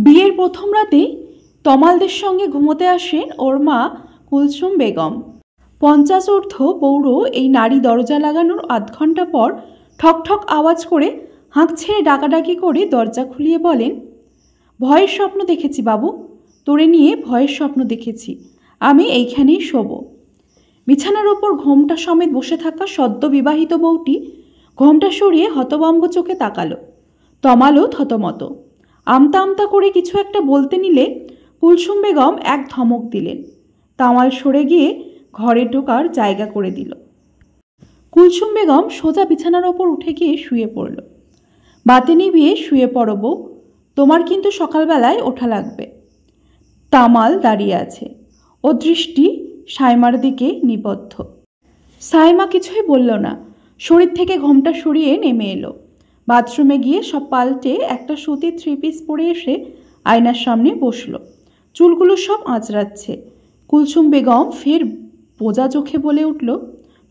বিয়ের প্রথম রাতেই তমালদের সঙ্গে ঘুমোতে আসেন ওর মা কুলসুম বেগম। 50 ঊর্ধ্ব পৌর এই নারী দরজা লাগানোর আধ ঘন্টা পর ঠক ঠক আওয়াজ করে হাঁক ছেড়ে ডাকাডাকি করে দরজা খুলিয়ে বলেন, ভয়ের স্বপ্ন দেখেছি বাবু, তোরে নিয়ে ভয়ের স্বপ্ন দেখেছি, আমি এইখানেই শোবো। বিছানার ওপর ঘোমটা সমেত বসে থাকা সদ্য বিবাহিত বউটি ঘোমটা সরিয়ে হতবম্ব চোখে তাকালো। তমালও থতমত। আমতা আমতা করে কিছু একটা বলতে নিলে কুলসুম বেগম এক ধমক দিলেন। তমাল সরে গিয়ে ঘরে ঢোকার জায়গা করে দিল। কুলসুম বেগম সোজা বিছানার ওপর উঠে গিয়ে শুয়ে পড়ল। বাতি নিভিয়ে শুয়ে পড়ো বউ, তোমার কিন্তু সকালবেলায় ওঠা লাগবে। তামাল দাঁড়িয়ে আছে, ও দৃষ্টি সাইমার দিকে নিবদ্ধ। সাইমা কিছুই বলল না, শরীর থেকে ঘোমটা সরিয়ে নেমে এলো। বাথরুমে গিয়ে সব পাল্টে একটা সুতির 3 পিস পরে এসে আয়নার সামনে বসল। চুলগুলো সব আঁচড়াচ্ছে। কুলসুম বেগম ফের বোঝা চোখে বলে উঠল,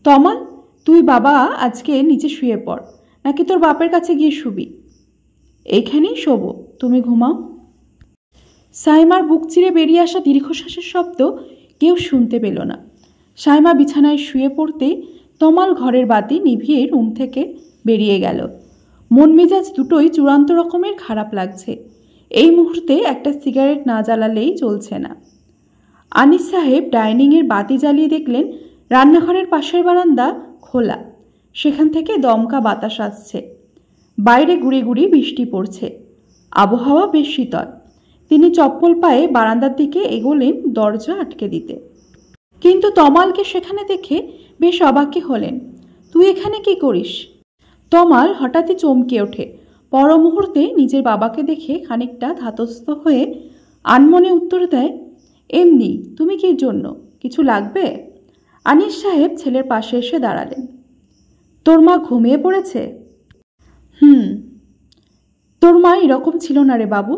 তমাল, তুই বাবা আজকে নিচে শুয়ে পড়, নাকি তোর বাপের কাছে গিয়ে শুবি? এইখানেই শোবো, তুমি ঘুমাও। সাইমার বুক চিরে বেরিয়ে আসা দীর্ঘশ্বাসের শব্দ কেউ শুনতে পেল না। সাইমা বিছানায় শুয়ে পড়তেই তমাল ঘরের বাতি নিভিয়ে রুম থেকে বেরিয়ে গেল। মন মেজাজ দুটোই চূড়ান্ত রকমের খারাপ লাগছে। এই মুহূর্তে একটা সিগারেট না জ্বালালেই চলছে না। আনিস সাহেব ডাইনিংয়ের বাতি জ্বালিয়ে দেখলেন রান্নাঘরের পাশের বারান্দা খোলা, সেখান থেকে দমকা বাতাস আসছে। বাইরে গুড়ি গুড়ি বৃষ্টি পড়ছে, আবহাওয়া বেশ শীতল। তিনি চপ্পল পায়ে বারান্দার দিকে এগোলেন দরজা আটকে দিতে। কিন্তু তমালকে সেখানে দেখে বেশ অবাকই হলেন। তুই এখানে কি করিস? তমাল হঠাৎই চমকে ওঠে। পর মুহূর্তে নিজের বাবাকে দেখে খানিকটা ধাতস্থ হয়ে আনমনে উত্তর দেয়, এমনি। তুমি কি জন্য? কিছু লাগবে? আনিস সাহেব ছেলের পাশে এসে দাঁড়ালেন। তোর মা ঘুমিয়ে পড়েছে? তোর মা এরকম ছিল না রে বাবু,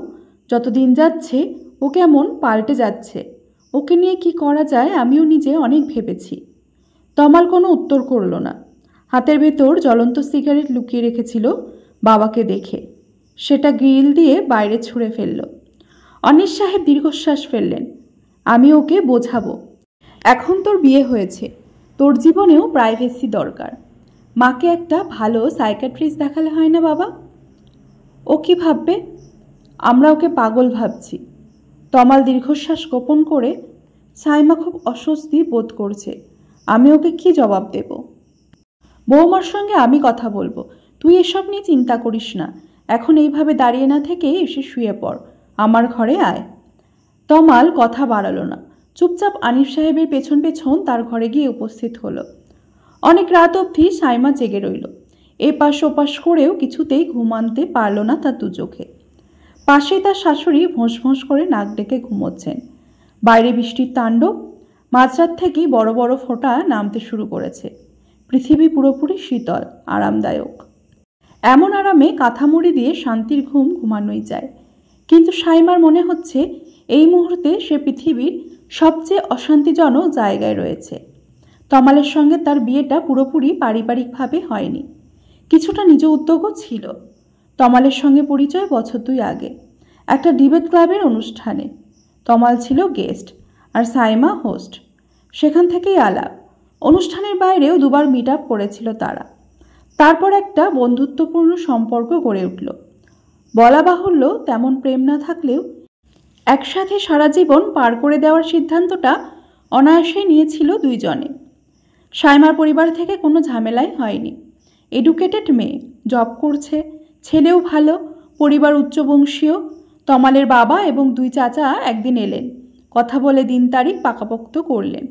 যতদিন যাচ্ছে ও কেমন পাল্টে যাচ্ছে। ওকে নিয়ে কি করা যায় আমিও নিজে অনেক ভেবেছি। তমাল কোনো উত্তর করল না। হাতের ভেতর জ্বলন্ত সিগারেট লুকিয়ে রেখেছিল বাবাকে দেখে, সেটা গ্রিল দিয়ে বাইরে ছুঁড়ে ফেলল। অনিস সাহেব দীর্ঘশ্বাস ফেললেন। আমি ওকে বোঝাবো, এখন তোর বিয়ে হয়েছে, তোর জীবনেও প্রাইভেসি দরকার। মাকে একটা ভালো সাইকিয়াট্রিস্ট দেখালে হয় না বাবা? ও কি ভাববে? আমরা ওকে পাগল ভাবছি। তমাল দীর্ঘশ্বাস গোপন করে, সাইমা খুব অস্বস্তি বোধ করছে, আমি ওকে কি জবাব দেব? বৌমার সঙ্গে আমি কথা বলবো, তুই এসব নিয়ে চিন্তা করিস না। এখন এইভাবে দাঁড়িয়ে না থেকে এসে শুয়ে পড়, আমার ঘরে আয়। তমাল কথা বাড়ালো না, চুপচাপ আনিস সাহেবের পেছন পেছন তার ঘরে গিয়ে উপস্থিত হলো। অনেক রাত অবধি সাইমা জেগে রইল। এপাশ ওপাশ করেও কিছুতেই ঘুম আনতে পারল না তার দু চোখে। পাশে তার শাশুড়ি ভোঁস ভোঁস করে নাক ডেকে ঘুমোচ্ছেন। বাইরে বৃষ্টির তাণ্ডব। মাঝরাত থেকেই বড় বড় ফোঁটা নামতে শুরু করেছে। পৃথিবী পুরোপুরি শীতল, আরামদায়ক। এমন আরামে কাঁথা মুড়ি দিয়ে শান্তির ঘুম ঘুমানোই যায়। কিন্তু সাইমার মনে হচ্ছে এই মুহূর্তে সে পৃথিবীর সবচেয়ে অশান্তিজনক জায়গায় রয়েছে। তমালের সঙ্গে তার বিয়েটা পুরোপুরি পারিবারিকভাবে হয়নি, কিছুটা নিজ উদ্যোগও ছিল। তমালের সঙ্গে পরিচয় বছর 2 আগে একটা ডিবেট ক্লাবের অনুষ্ঠানে। তমাল ছিল গেস্ট আর সাইমা হোস্ট। সেখান থেকেই আলাপ। অনুষ্ঠানের বাইরেও 2বার মিট আপ করেছিল তারা। তারপর একটা বন্ধুত্বপূর্ণ সম্পর্ক গড়ে উঠল। বলা বাহুল্য, তেমন প্রেম না থাকলেও একসাথে সারা জীবন পার করে দেওয়ার সিদ্ধান্তটা অনায়াসে নিয়েছিল 2 জনে। সাইমার পরিবার থেকে কোনো ঝামেলাই হয়নি। এডুকেটেড মেয়ে, জব করছে, ছেলেও ভালো, পরিবার উচ্চবংশীয়। তমালের বাবা এবং 2 চাচা একদিন এলেন, কথা বলে দিন তারিখ পাকাপোক্ত করলেন।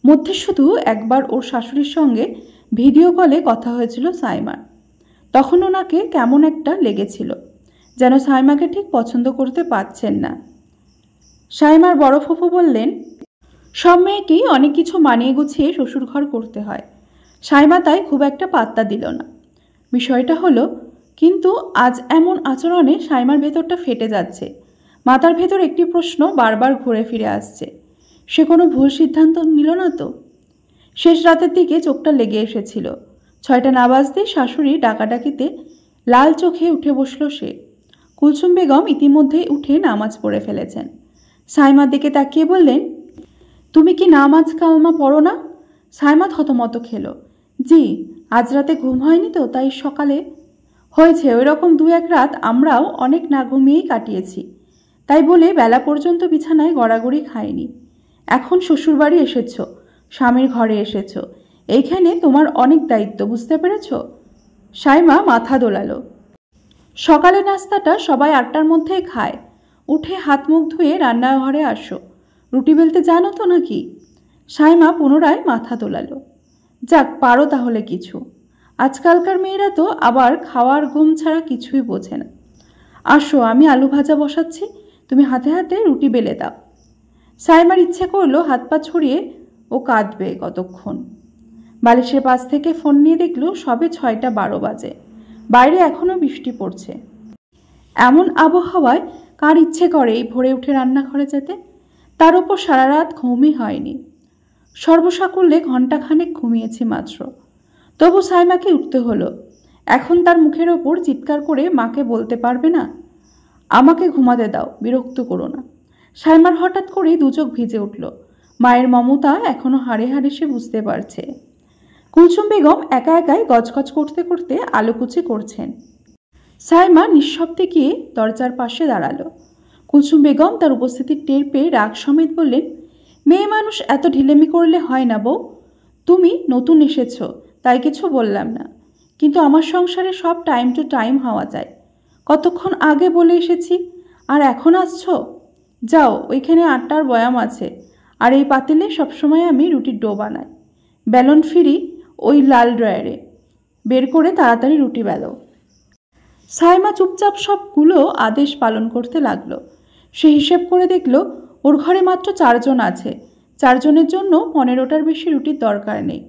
মধ্যে শুধু একবার ওর শাশুড়ির সঙ্গে ভিডিও কলে কথা হয়েছিল সাইমার। তখন ওনাকে কেমন একটা লেগেছিল, যেন সাইমাকে ঠিক পছন্দ করতে পারছেন না। সাইমার বড় ফুফু বললেন, সব মেয়েকেই অনেক কিছু মানিয়ে গুছিয়ে শ্বশুরঘর করতে হয়। সাইমা তাই খুব একটা পাত্তা দিল না। বিষয়টা হলো, কিন্তু আজ এমন আচরণে সাইমার ভেতরটা ফেটে যাচ্ছে। মাথার ভেতর একটি প্রশ্ন বারবার ঘুরে ফিরে আসছে, সে কোনো ভুল সিদ্ধান্ত নিল না তো? শেষ রাতের দিকে চোখটা লেগে এসেছিল। 6টা না বাজতেই শাশুড়ি ডাকাডাকিতে লাল চোখে উঠে বসল সে। কুলসুম বেগম ইতিমধ্যেই উঠে নামাজ পড়ে ফেলেছেন। সাইমার দিকে তাকিয়ে বললেন, তুমি কি নামাজ কালমা পড়ো না? সাইমা থতমত খেলো। জি, আজ রাতে ঘুম হয়নি তো, তাই সকালে হয়েছে। ওই রকম 2-1 রাত আমরাও অনেক না ঘুমিয়েই কাটিয়েছি, তাই বলে বেলা পর্যন্ত বিছানায় গড়াগড়ি খাইনি। এখন শ্বশুরবাড়ি এসেছ, স্বামীর ঘরে এসেছ, এইখানে তোমার অনেক দায়িত্ব, বুঝতে পেরেছ? সাইমা মাথা দোলালো। সকালে নাস্তাটা সবাই 8টার মধ্যেই খায়। উঠে হাত মুখ ধুয়ে রান্নাঘরে আসো। রুটি বেলতে জানো তো নাকি? সাইমা পুনরায় মাথা দোলালো। যাক, পারো তাহলে কিছু। আজকালকার মেয়েরা তো আবার খাওয়ার ঘুম ছাড়া কিছুই বোঝে না। আসো, আমি আলু ভাজা বসাচ্ছি, তুমি হাতে হাতে রুটি বেলে দাও। সাইমার ইচ্ছে করলো হাত পা ছড়িয়ে ও কাঁদবে কতক্ষণ। বালিশের পাশ থেকে ফোন নিয়ে দেখলো সবে 6টা 12 বাজে, বাইরে এখনও বৃষ্টি পড়ছে। এমন আবহাওয়ায় কার ইচ্ছে করে এই ভোরে উঠে রান্নাঘরে যেতে? তার ওপর সারা রাত ঘুমই হয়নি। সর্বসাকুল্যে ঘণ্টাখানেক ঘুমিয়েছি মাত্র, তবু সাইমাকে উঠতে হলো। এখন তার মুখের ওপর চিৎকার করে মাকে বলতে পারবে না, আমাকে ঘুমাতে দাও, বিরক্ত করো না। সাইমার হঠাৎ করে 2 চোখ ভিজে উঠল। মায়ের মমতা এখনো হাড়ে হাড়ে সে বুঝতে পারছে। কুলসুম বেগম একা একাই গজগজ করতে করতে আলুকুচি করছেন। সাইমা নিঃশব্দে গিয়ে দরজার পাশে দাঁড়ালো। কুলসুম বেগম তার উপস্থিতির টের পেয়ে রাগ সমেত বললেন, মেয়ে মানুষ এত ঢিলেমি করলে হয় না বউ। তুমি নতুন এসেছ তাই কিছু বললাম না, কিন্তু আমার সংসারে সব টাইম টু টাইম হওয়া যায়। কতক্ষণ আগে বলে এসেছি, আর এখন আসছো? যাও, ওইখানে আটার বয়াম আছে, আর এই পাতিলে সবসময় আমি রুটির ডো বানাই। বেলন ফিরি ওই লাল ড্রয়ারে, বের করে তাড়াতাড়ি রুটি বেলো। সাইমা চুপচাপ সবগুলো আদেশ পালন করতে লাগলো। সে হিসেব করে দেখলো ওর ঘরে মাত্র 4 জন আছে। 4 জনের জন্য 15টার বেশি রুটির দরকার নেই।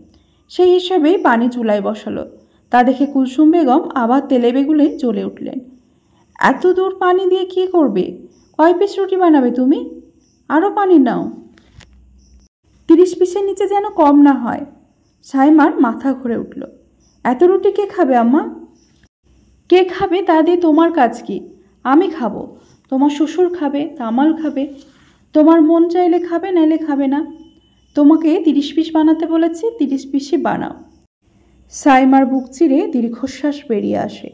সেই হিসেবেই পানি চুলায় বসালো। তা দেখে কুলসুম বেগম আবার তেলে বেগুনে জ্বলে উঠলেন। এত দূর পানি দিয়ে কি করবে? কয় পিস রুটি বানাবে তুমি? আরও পানি নাও, 30 পিসের নিচে যেন কম না হয়। সাইমার মাথা ঘুরে উঠল। এত রুটি কে খাবে আম্মা? কে খাবে তা দিয়ে তোমার কাজ কি? আমি খাবো, তোমার শ্বশুর খাবে, তামাল খাবে। তোমার মন চাইলে খাবে, নাইলে খাবে না। তোমাকে 30 পিস বানাতে বলেছি, 30 পিসই বানাও। সাইমার বুক চিরে দীর্ঘশ্বাস বেরিয়ে আসে।